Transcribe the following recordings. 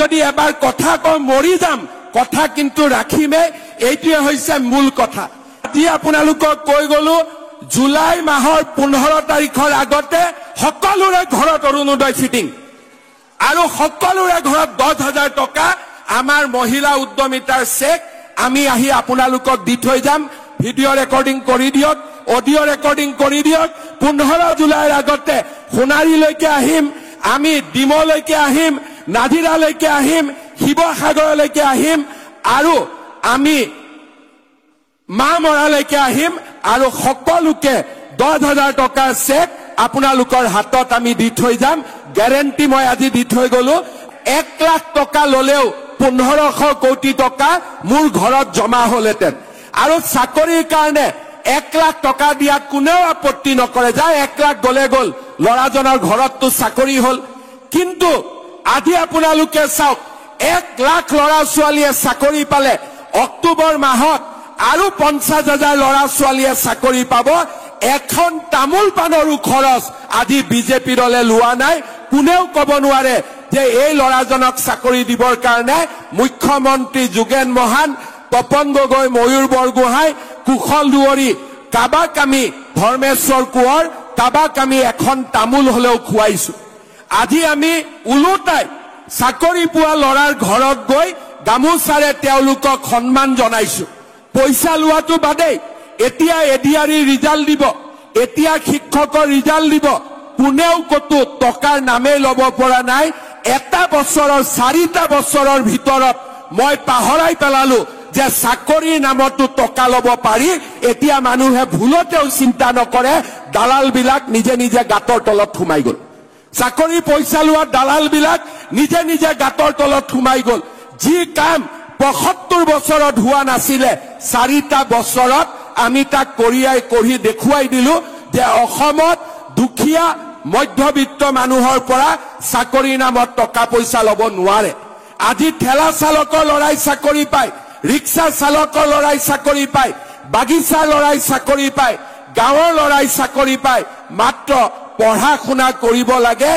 যদি এবাৰ কথা কওঁ মৰি যাম, কথা কিন্তু ৰাখিমে, এইটোৱে হৈছে মূল কথা। আজি আপোনালোকক কৈ গলো জুলাই মাহৰ 15 তাৰিখৰ আগতে সকলোৰে ঘৰত অৰুণোদয় ফিটিং আৰু সকলোৰে ঘৰত 10,000 টকা আমাৰ মহিলা উদ্যমিতাৰ চেক আমি আহি আপোনালোকক দি থৈ যাম। ভিডিঅ' ৰেকৰ্ডিং কৰি দিয়ক, অডিঅ' ৰেকৰ্ডিং কৰি দিয়ক। 15 জুলাইৰ আগতে সোণাৰীলৈকে আহিম, আমি ডিমলৈকে আহিম, নাজিৰালৈকে আহিম, শিৱসাগৰলৈকে আহিম আৰু আমি মামৰালৈকে আহিম আৰু সকলোকে 10,000 টকাৰ চেক আপোনালোকৰ হাতত আমি দি থৈ যাম। গ্যাৰেণ্টি মই আজি দি থৈ গলো। 1 লাখ টকা ললেও 1500 কোটি টকা মোৰ ঘৰত জমা হলহেঁতেন আৰু চাকৰিৰ কাৰণে 1 লাখ টকা দিয়াত কোনেও আপত্তি নকৰে, যায় 1 লাখ গলে গল, ল'ৰাজনৰ ঘৰততো চাকৰি হল। কিন্তু আজি আপোনালোকে চাওক 1 লাখ ল'ৰা ছোৱালীয়ে চাকৰি পালে, অক্টোবৰ মাহত আৰু 50,000 ল'ৰা ছোৱালীয়ে চাকৰি পাব। এখন তামোল পাণৰো খৰচ আজি বিজেপি দলে লোৱা নাই। কোনেও কব নোৱাৰে যে এই ল'ৰাজনক চাকৰি দিবৰ কাৰণে মুখ্যমন্ত্ৰী যোগেন মহান, তপন গগৈ, ময়ূৰ বৰগোহাঁই, কুশল দুৱৰী, কাবাক আমি ধৰ্মেশ্বৰ কোঁৱৰ, কাবাক আমি এখন তামোল হলেও খুৱাইছো। আজি আমি ওলোটাই চাকৰি পোৱা ল'ৰাৰ ঘৰত গৈ গামোচাৰে তেওঁলোকক সন্মান জনাইছো। পইচা লোৱাটো বাদেই, এতিয়া এডিআৰি ৰিজাল্ট দিব, এতিয়া শিক্ষকৰ ৰিজাল্ট দিব, কোনেও কতো টকাৰ নামে ল'ব পৰা নাই। এটা বছৰৰ 4টা বছৰৰ ভিতৰত মই পাহৰাই পেলালো যে চাকৰিৰ নামতো টকা ল'ব পাৰি। এতিয়া মানুহে ভুলতেও চিন্তা নকৰে, দালাল বিলাক নিজে নিজে গাঁতৰ তলত সোমাই গল। চাকৰি পইচা লোৱা দালাল বিলাক নিজে নিজে গাঁতৰ তলত সোমাই গল। যি কাম 75 বছৰত হোৱা নাছিলে, 4টা বছৰত আমি তাক কৰি দেখুৱাই দিলো যে অসমত দুখীয়া মধ্যবিত্ত মানুহৰ পৰা চাকৰিৰ নামত টকা পইচা ল'ব নোৱাৰে। আজি ঠেলা চালকৰ ল'ৰাই চাকৰি পায়, ৰিক্সা চালকৰ ল'ৰাই চাকৰি পায়, বাগিচাৰ ল'ৰাই চাকৰি পায়, গাঁৱৰ ল'ৰাই চাকৰি পায়। মাত্ৰ পঢ়া শুনা কৰিব লাগে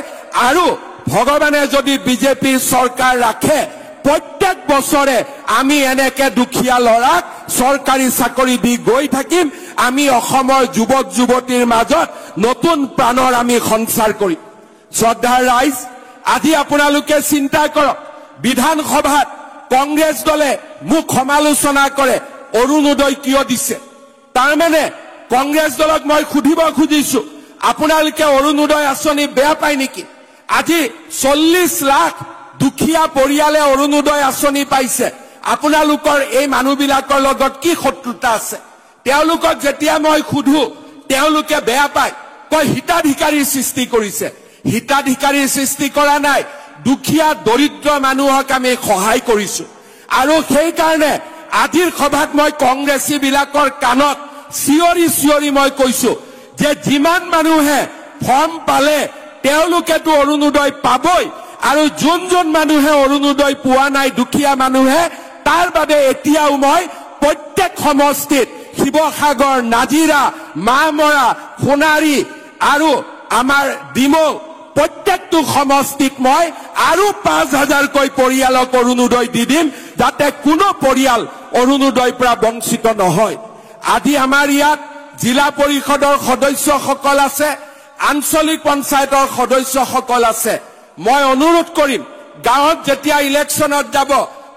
আৰু ভগৱানে যদি বিজেপিৰ চৰকাৰ ৰাখে প্ৰত্যেক বছৰে আমি এনেকে দুখীয়া ল'ৰাক চৰকাৰী চাকৰি দি গৈ থাকিম। আমি অসমৰ যুৱক যুৱতীৰ মাজত নতুন প্ৰাণৰ আমি সঞ্চাৰ কৰিম। শ্ৰদ্ধাৰ ৰাইজ, আজি আপোনালোকে চিন্তা কৰক, বিধানসভাত কংগ্ৰেছ দলে মোক সমালোচনা কৰে অৰুণোদয় কিয় দিছে। তাৰমানে কংগ্ৰেছ দলক মই সুধিব খুজিছো, আপোনালোকে অৰুণোদয় আঁচনি বেয়া পায় নেকি? আজি 40 লাখ দুখীয়া পৰিয়ালে অৰুণোদয় আঁচনি পাইছে। আপোনালোকৰ এই মানুহবিলাকৰ লগত কি শত্ৰুতা আছে? তেওঁলোকক যেতিয়া মই সুধো তেওঁলোকে বেয়া পায়, কয় হিতাধিকাৰীৰ সৃষ্টি কৰিছে। হিতাধিকাৰীৰ সৃষ্টি কৰা নাই, দুখীয়া দৰিদ্ৰ মানুহক আমি সহায় কৰিছো। আৰু সেইকাৰণে আজিৰ সভাত মই কংগ্ৰেছী বিলাকৰ কাণত চিঞৰি চিঞৰি মই কৈছো যে যিমান মানুহে ফৰ্ম পালে তেওঁলোকেতো অৰুণোদয় পাবই, আৰু যোন মানুহে অৰুণোদয় পোৱা নাই দুখীয়া মানুহে, তাৰ বাবে এতিয়াও মই প্ৰত্যেক সমষ্টিত শিৱসাগৰ, নাজিৰা, মামৰা, সোণাৰী আৰু আমাৰ ডিমৌ প্ৰত্যেকটো সমষ্টিত মই আৰু 5,000কৈ পৰিয়ালক অৰুণোদয় দি দিম, যাতে কোনো পৰিয়াল অৰুণোদয়ৰ পৰা বঞ্চিত নহয়। আজি আমাৰ ইয়াত জিলা পৰিষদৰ সদস্যসকল আছে, আঞ্চলিক পঞ্চায়তৰ সদস্যসকল আছে। মই অনুৰোধ কৰিম, গাঁৱত যেতিয়া ইলেকশ্যনত যাব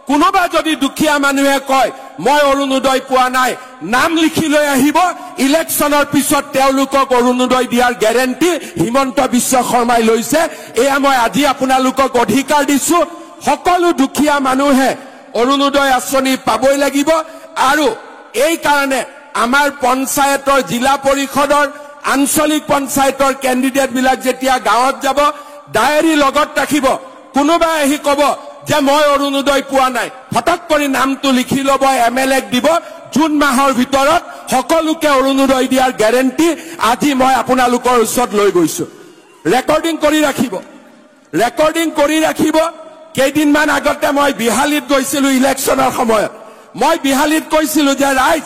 কোনোবা যদি দুখীয়া মানুহে কয় মই অৰুণোদয় পোৱা নাই, নাম লিখি লৈ আহিব। ইলেকশ্যনৰ পিছত তেওঁলোকক অৰুণোদয় দিয়াৰ গ্যাৰেণ্টি হিমন্ত বিশ্ব শৰ্মাই লৈছে। এয়া মই আজি আপোনালোকক অধিকাৰ দিছো, সকলো দুখীয়া মানুহে অৰুণোদয় আঁচনি পাবই লাগিব। আৰু এই কাৰণে আমাৰ পঞ্চায়তৰ, জিলা পৰিষদৰ, আঞ্চলিক পঞ্চায়তৰ কেণ্ডিডেট বিলাক যেতিয়া গাঁৱত যাব ডায়েৰী লগত ৰাখিব। কোনোবাই আহি কব যে মই অৰুণোদয় পোৱা নাই, ফটক কৰি নামটো লিখি ল'ব, MLAক দিব। জুন মাহৰ ভিতৰত সকলোকে অৰুণোদয় দিয়াৰ গ্যাৰেণ্টি আজি মই আপোনালোকৰ ওচৰত লৈ গৈছো। ৰেকৰ্ডিং কৰি ৰাখিব, ৰেকৰ্ডিং কৰি ৰাখিব। কেইদিনমান আগতে মই বিহালীত গৈছিলো ইলেকশ্যনৰ সময়ত। মই বিহালীত কৈছিলো যে ৰাইজ,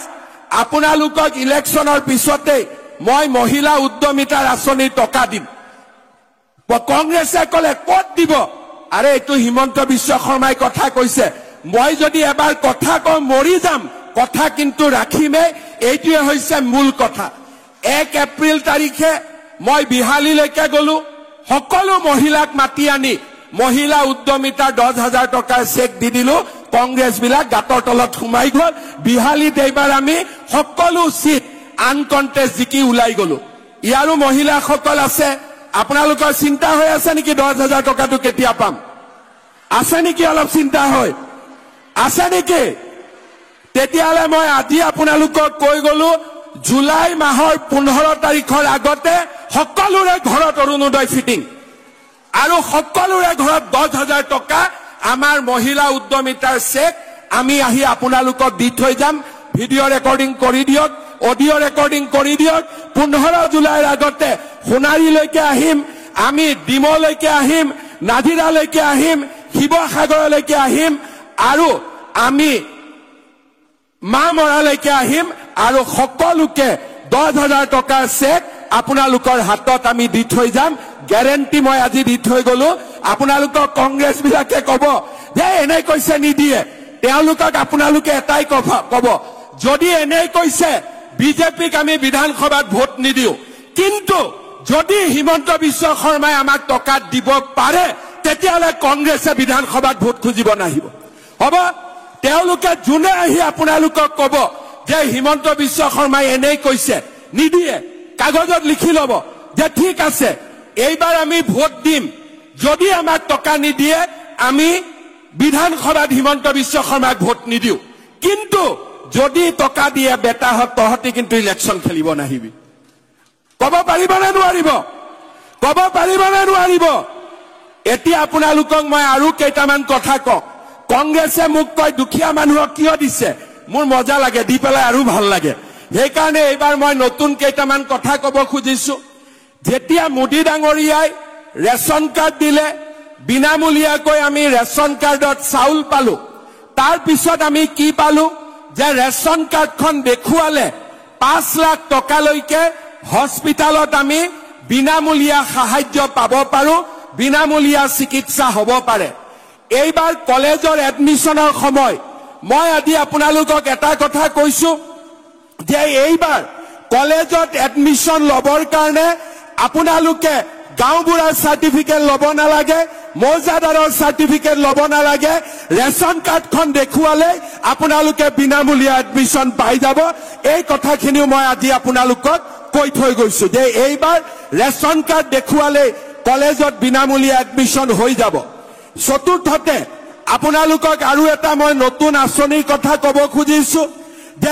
আপোনালোকক ইলেকশ্যনৰ পিছতেই মই মহিলা উদ্যমিতাৰ আঁচনিৰ টকা দিম। কংগ্ৰেছে কলে ক'ত দিব? আৰে এইটো হিমন্ত বিশ্ব শৰ্মাই কথা কৈছে, মই যদি এবাৰ কথা কওঁ মৰি যাম, কথা কিন্তু ৰাখিমে, এইটোৱে হৈছে মূল কথা। 1 এপ্ৰিল তাৰিখে মই বিহালীলৈকে গলো, সকলো মহিলাক মাতি আনি মহিলা উদ্যমিতাৰ 10,000 টকাৰ চেক দি দিলো, কংগ্ৰেছ বিলাক গাঁতৰ তলত সোমাই গল। বিহালীত এইবাৰ আমি সকলো সিট আনকণ্টেষ্ট জিকি ওলাই গলো। ইয়াৰো মহিলাসকল আছে, আপোনালোকৰ চিন্তা হৈ আছে নেকি 10,000 টকাটো কেতিয়া পাম? আছে নেকি অলপ চিন্তা হয়? আছে নেকি? তেতিয়াহ'লে মই আজি আপোনালোকক কৈ গলো, জুলাই মাহৰ 15 তাৰিখৰ আগতে সকলোৰে ঘৰত অৰুণোদয় ফিটিং আৰু সকলোৰে ঘৰত 10,000 টকা আমাৰ মহিলা উদ্যমিতাৰ চেক আমি আহি আপোনালোকক দি থৈ যাম। ভিডিঅ' ৰেকৰ্ডিং কৰি দিয়ক, অডিঅ' ৰেকৰ্ডিং কৰি দিয়ক। 15 জুলাইৰ আগতে সোণাৰীলৈকে আহিম, আমি ডিমলৈকে আহিম, নাজিৰালৈকে আহিম, শিৱসাগৰলৈকে আহিম আৰু আমি মামৰালৈকে আহিম আৰু সকলোকে 10,000 টকাৰ চেক আপোনালোকৰ হাতত আমি দি থৈ যাম। গ্যাৰেণ্টি মই আজি দি থৈ গলো। আপোনালোকক কংগ্ৰেছ বিলাকে কব যে এনে কৈছে নিদিয়ে, তেওঁলোকক আপোনালোকে এটাই কব, যদি এনে কৈছে বিজেপিক আমি বিধানসভাত ভোট নিদিও, কিন্তু যদি হিমন্ত বিশ্ব শৰ্মাই আমাক টকা দিব পাৰে তেতিয়াহ'লে কংগ্ৰেছে বিধানসভাত ভোট খুজিব নাহিব। হ'ব, তেওঁলোকে যোনে আহি আপোনালোকক কব যে হিমন্ত বিশ্ব শৰ্মাই এনেই কৈছে নিদিয়ে, কাগজত লিখি লব যে ঠিক আছে এইবাৰ আমি ভোট দিম, যদি আমাক টকা নিদিয়ে আমি বিধানসভাত হিমন্ত বিশ্ব শৰ্মাক ভোট নিদিও, কিন্তু যদি টকা দিয়ে বেটাহঁত তহঁতি কিন্তু ইলেকশ্যন খেলিব নাহিবি। কব পাৰিব নে নোৱাৰিব? কব পাৰিব নে নোৱাৰিব? এতিয়া আপোনালোকক মই আৰু কেইটামান কথা কওঁ। কংগ্ৰেছে মোক কয় দুখীয়া মানুহক কিয় দিছে, মোৰ মজা লাগে, দি পেলাই আৰু ভাল লাগে। সেইকাৰণে এইবাৰ মই নতুন কেইটামান কথা কব খুজিছো। যেতিয়া মোদী ডাঙৰীয়াই ৰেচন কাৰ্ড দিলে, বিনামূলীয়াকৈ আমি ৰেচন কাৰ্ডত চাউল পালো, তাৰ পিছত আমি কি পালো যে ৰেচন কাৰ্ডখন দেখুৱালে 5 লাখ টকালৈকে হস্পিটালত আমি বিনামূলীয়া সাহায্য পাব পাৰো, বিনামূলীয়া চিকিৎসা হ'ব পাৰে। এইবাৰ কলেজৰ এডমিশনৰ সময় মই আজি আপোনালোকক এটা কথা কৈছো যে এইবাৰ কলেজত এডমিশন লবৰ কাৰণে আপোনালোকে গাঁওবুঢ়াৰ চাৰ্টিফিকেট ল'ব নালাগে, মৌজাদাৰৰ চাৰ্টিফিকেট ল'ব নালাগে, ৰেচন কাৰ্ডখন দেখুৱালে আপোনালোকে বিনামূলীয়া এডমিশন পাই যাব। এই কথাখিনিও মই আজি আপোনালোকক কৈ থৈ গৈছো যে এইবাৰ ৰেচন কাৰ্ড দেখুৱালে কলেজত বিনামূলীয়া এডমিশন হৈ যাব। চতুৰ্থতে আপোনালোকক আৰু এটা মই নতুন আঁচনিৰ কথা কব খুজিছো যে